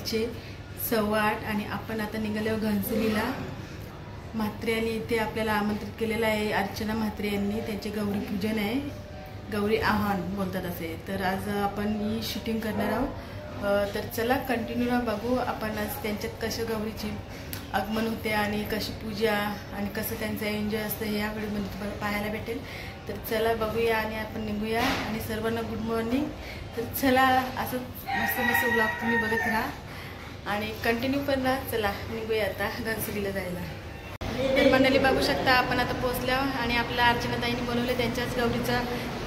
दुपारचे 8:15 आणि आपण आता निघालो घनसोलीला. म्हात्रे यांनी इथे आपल्याला आमंत्रित केलेलं आहे. अर्चना म्हात्रे यांनी त्यांचे गौरी पूजन आहे, गौरी आव्हान बोलतात असे. तर आज आपण ही शूटिंग करणार आहोत. तर चला कंटिन्यू बघू आपण आज त्यांच्यात कसं गौरीची आगमन होते आणि कशी पूजा आणि कसं त्यांचं एन्जॉय असतं हे या व्हिडिओमध्ये तुम्हाला पाहायला भेटेल. तर चला बघूया आणि आपण निघूया. आणि सर्वांना गुड मॉर्निंग. तर चला असं मस्त मस्त व्लॉग तुम्ही बघत राहा आणि कंटिन्यू पण राहा. चला निघूया आता घनसोलीला जायला. तर मंडळी बघू शकता आपण आता पोहोचल्या आणि आपल्या अर्चनाताईंनी बनवले त्यांच्याच गौरीचा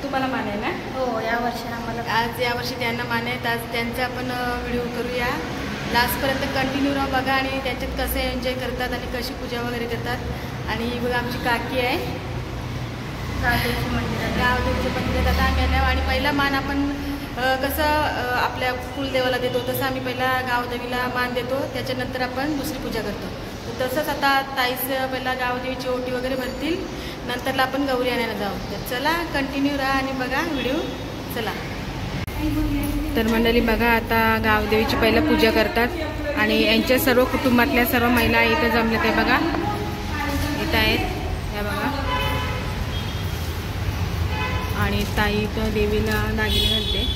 तुम्हाला मान आहे ना? हो, यावर्षी आम्हाला आज यावर्षी त्यांना मान आहेत. आज त्यांचा आपण व्हिडिओ करूया. लास्टपर्यंत कंटिन्यू राहा बघा आणि त्याच्यात कसे एन्जॉय करतात आणि कशी पूजा वगैरे करतात. आणि ही बघा आमची काकी आहे, गावदेवीच्या मंदिरात आता आम्ही आल्या. आणि पहिला मान आपण कसं आपल्या कुलदेवाला देतो तसं आम्ही पहिला गावदेवीला मान देतो, त्याच्यानंतर आपण दुसरी पूजा करतो. तर तसंच आता ताईस पहिला गावदेवीची ओटी वगैरे भरतील, नंतरला आपण गौरी आणायला जाऊ. तर चला कंटिन्यू राहा आणि बघा व्हिडिओ. चला. तर मंडळी बघा आता गावदेवीची पहिला पूजा करतात आणि यांच्या सर्व कुटुंबातल्या सर्व महिला इथं जमल्या ते बघा इथं आहेत या बघा. आणि ताई इथं देवीला दागिने घालते.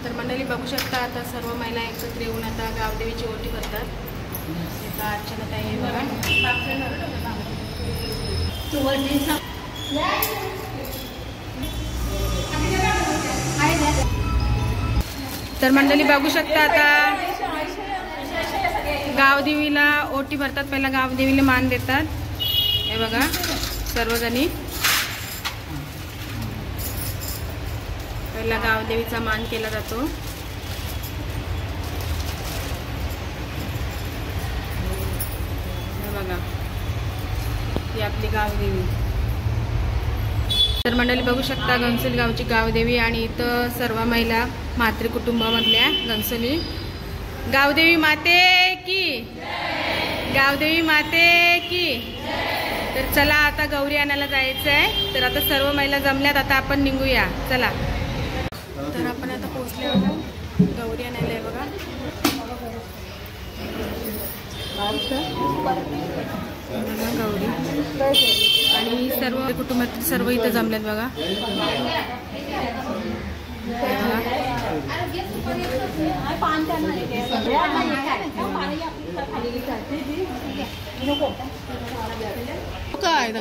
तर मंडळी बघू शकता आता सर्व महिला एकत्र येऊन आता गावदेवीची ओटी करतात. आता अर्चनाताई बघा. तर मंडळी बघू शकता आता गावदेवीला ओटी भरतात. पहिला गावदेवीला मान देतात हे बघा सर्वजणी. पहिला गावदेवीचा मान केला जातो. हे बघा ही आपली गावदेवी. तर मंडळी बघू शकता घनसोली गावची गावदेवी आणि इथं सर्व महिला म्हात्रे कुटुंबामधल्या घनसोली. गावदेवी माते की, गावदेवी माते की. तर चला आता गौरी आणायला जायचं आहे. तर आता सर्व महिला जमल्यात, आता आपण निघूया. चला. तर आपण आता पोहोचले आहोत गौरी आणायला आहे बघा. गौरी आणि सर्व कुटुंबातील सर्व इथं जमल्यात बघा. काय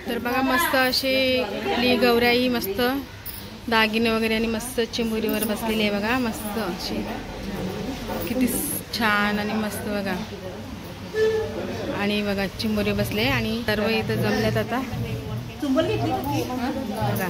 तर बघा मस्त अशी गौराई मस्त दागिने वगैरे आणि मस्त चिमुरीवर बसलेली आहे बघा. मस्त अशी किती छान आणि मस्त बघा. आणि बघा चिमुरी बसले आणि सर्व इथं जमल्यात आता बघा.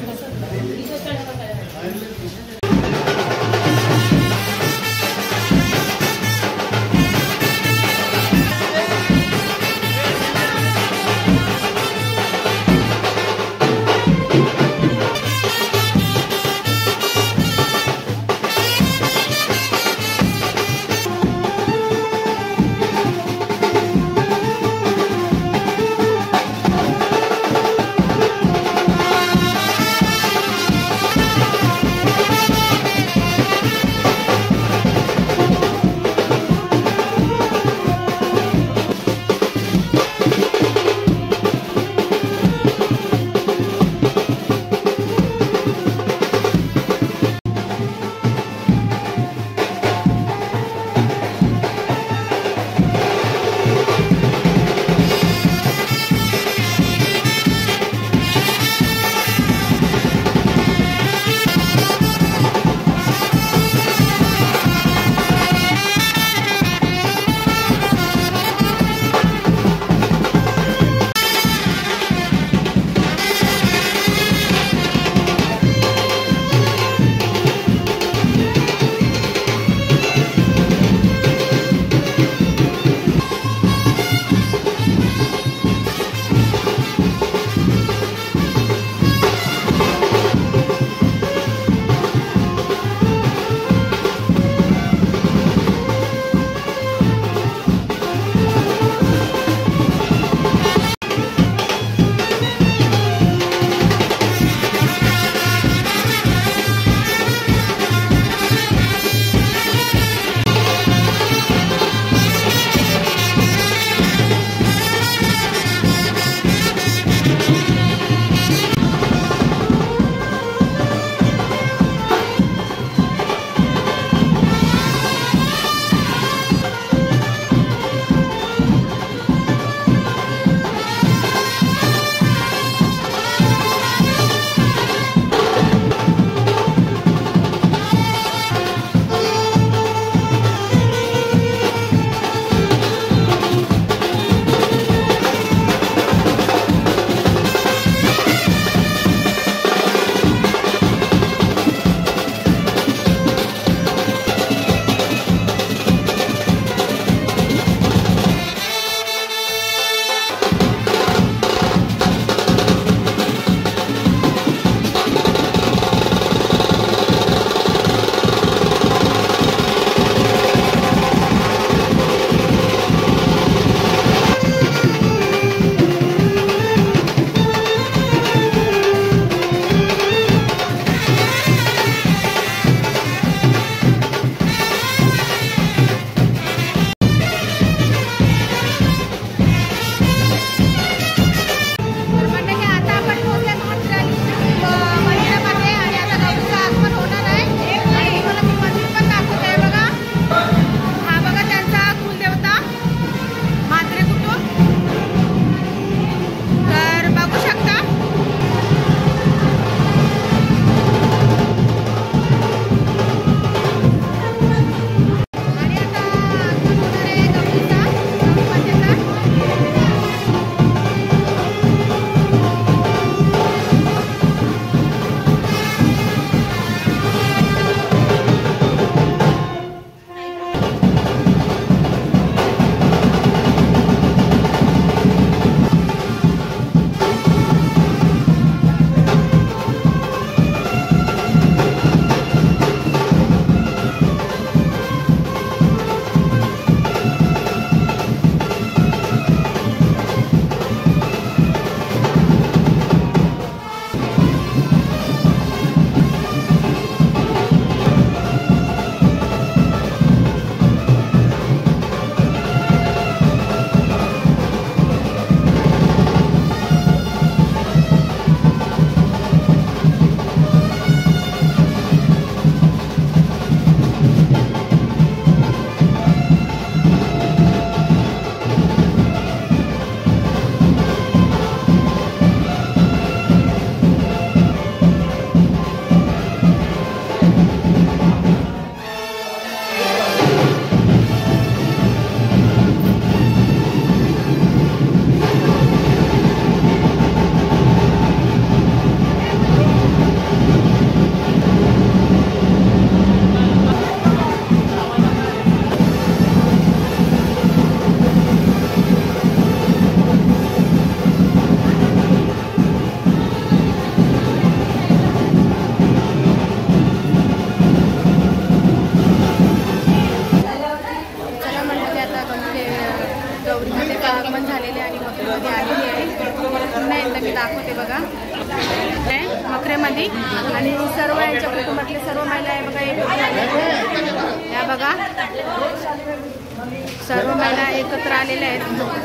सर्व महिला एकत्र आलेल्या आहेत बघा.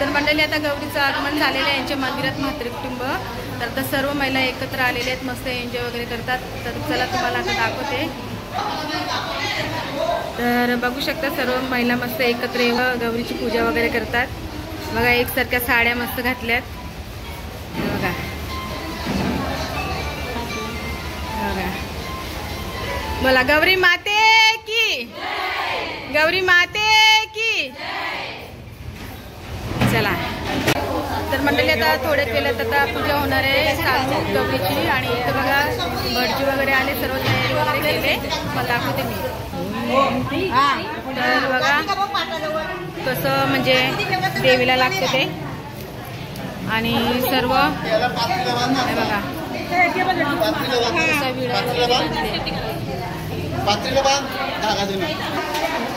तर मंडळी आता गौरीचं आगमन झालेलं आहे यांच्या मंदिरात म्हात्रे कुटुंब. तर आता सर्व महिला एकत्र आलेले आहेत, मस्त एन्जॉय वगैरे करतात. तर चला तुम्हाला आता दाखवते. तर बघू शकता सर्व महिला मस्त एकत्र येऊन गौरीची पूजा वगैरे करतात. बघा एकसारख्या साड्या मस्त घातल्यात बघा. बघा बोला गौरी माते की, गौरी माते की. चला तर मंडळी आता थोड्याच वेळात आता पूजा होणार आहे सालमुख गौरीची. आणि इथं बघा भटजी वगैरे आले, सर्व तयारी वगैरे केले. मला दाखवते मी. तर बघा कसं म्हणजे देवीला लागते ते. आणि सर्व बघा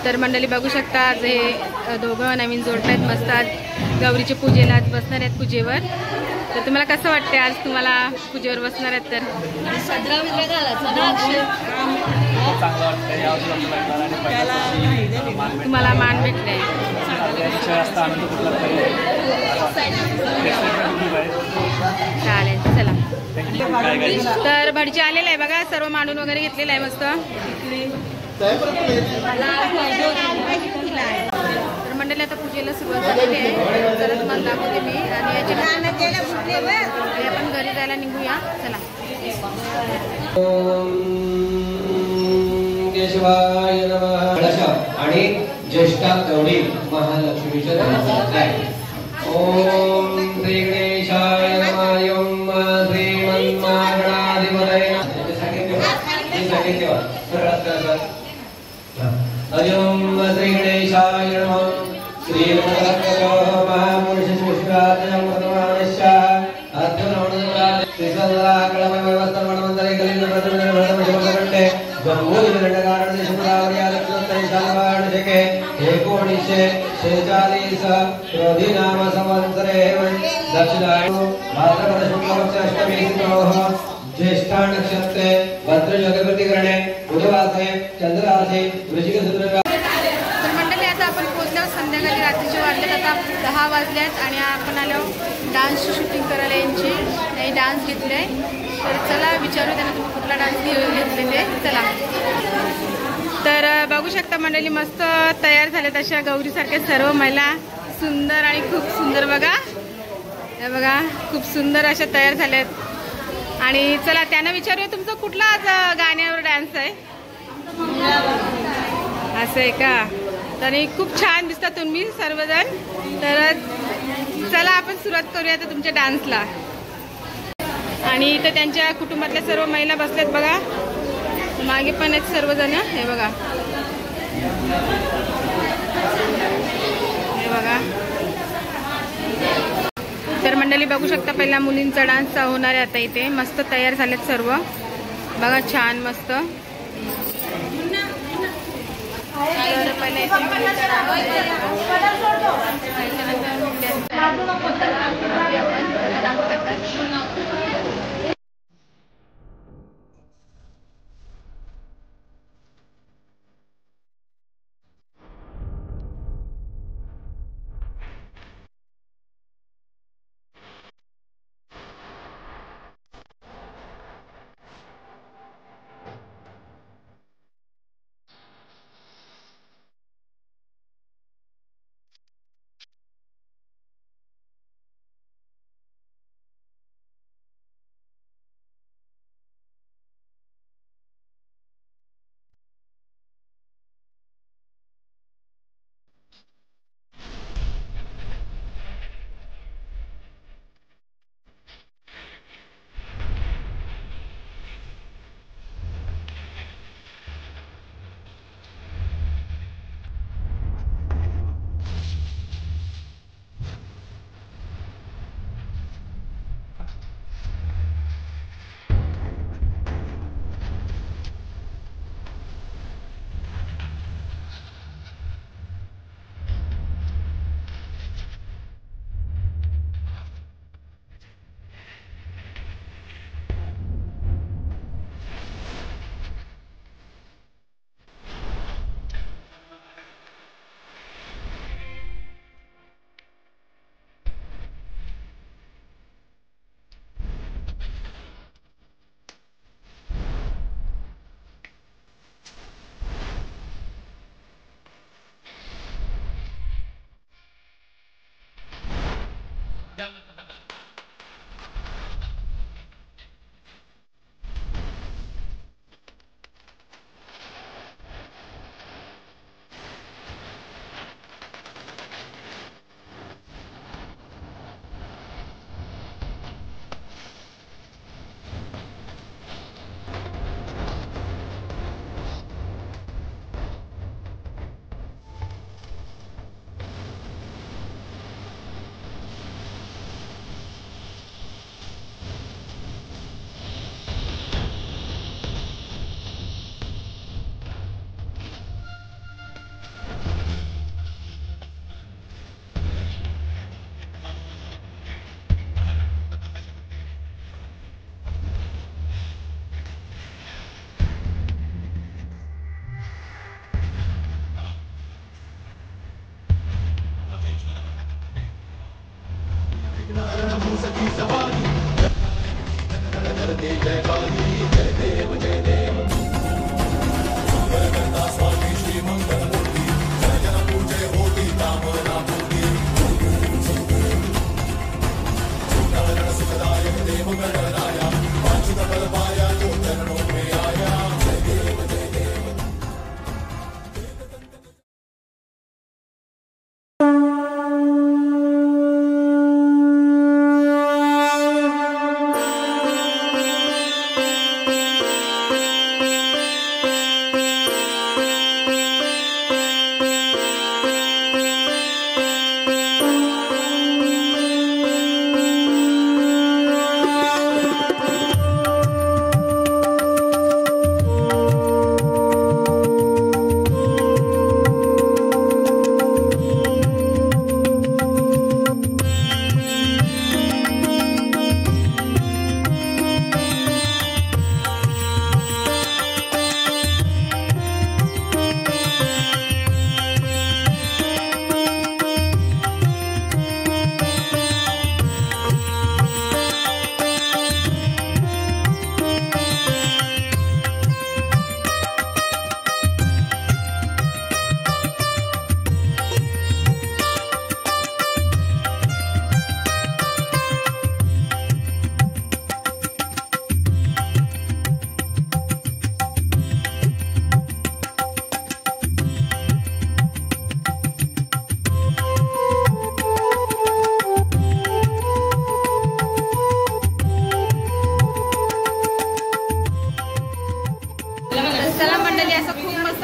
तर मंडळी बघू शकता आज हे दोघं नवीन जोडले आहेत, मस्त आज गौरीच्या पूजेला आज बसणार आहेत पूजेवर. तर तुम्हाला कसं वाटतंय आज तुम्हाला पूजेवर बसणार आहेत? तर तुम्हाला मान भेटलाय, चालेल चला. तर भटजी आलेला आहे बघा, सर्व मांडून वगैरे घेतलेलं आहे मस्त. तर मंडळी आता पूजेला सुरुवात झालेली आहे. तर तुम्हाला दाखवते मी. आणि याच्या आपण घरी जायला निघूया चला. केशवाय नमः. आणि ज्येष्ठा गौरी महालक्ष्मीच्या दर्शनात आहे. ओम श्री गणेशाय नमः. ओम श्रीमन्महागणाधिपतये ओम श्री गणेशाय नमः. श्री नाम संवत्सरे दक्षिणायनो भाद्रपद शुक्लपक्ष अष्टमी तिथोः ज्येष्ठा नक्षत्रे भद्रयोगप्रतिकरणे बुधवासरे चंद्रराशि वृश्चिक सूत्र. तर मंडळी आता आपण पोहोचल्यावर संध्याकाळी रात्रीचे वाजलेत, आता 10 वाजल्यात. आणि आपण आलो डान्सची शूटिंग करायला यांची. नाही डान्स घेतले. तर चला विचारू त्यांना तुम्ही कुठला डान्स घेतले ते. चला तर बघू शकता मंडळी मस्त तयार झाल्यात अशा गौरीसारख्या सर्व महिला. सुंदर आणि खूप सुंदर बघा. हे बघा खूप सुंदर अशा तयार झाल्यात. आणि चला त्यांना विचारूया तुमचा कुठला आज गाण्यावर डान्स आहे? असं आहे का? तरी खूप छान दिसता तुम्ही सर्वजण. तर चला आपण सुरुवात करूया आता तुमच्या डान्सला. आणि इथं त्यांच्या कुटुंबातल्या सर्व महिला बसल्यात बघा. मागे पण आहेत सर्वजण. हे बघा हे बघा. तर मंडळी बघू शकता पहिला मुलींचा डान्स होणार आहे आता. इथे मस्त तयार झालेत सर्व. बघा छान मस्त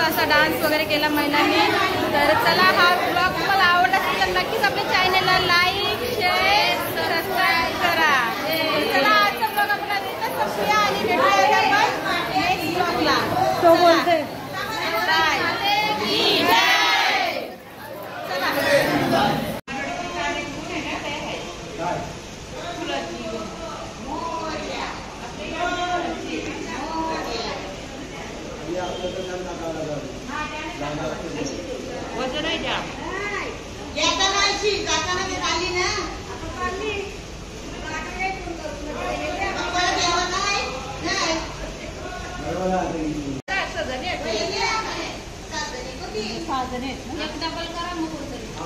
असा डान्स वगैरे केला महिलांनी। तर चला हा ब्लॉग तुम्हाला आवडला असेल तर नक्कीच आपल्या चॅनलला लाईक शेअर सबस्क्राईब करा। चला आजचा ब्लॉग आपला इथं संपूया आणि भेटूया तो बोलते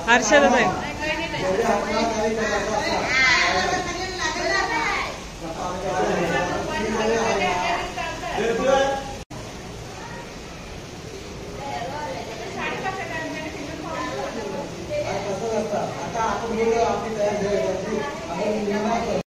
हर्षद आता आपण आपली तयार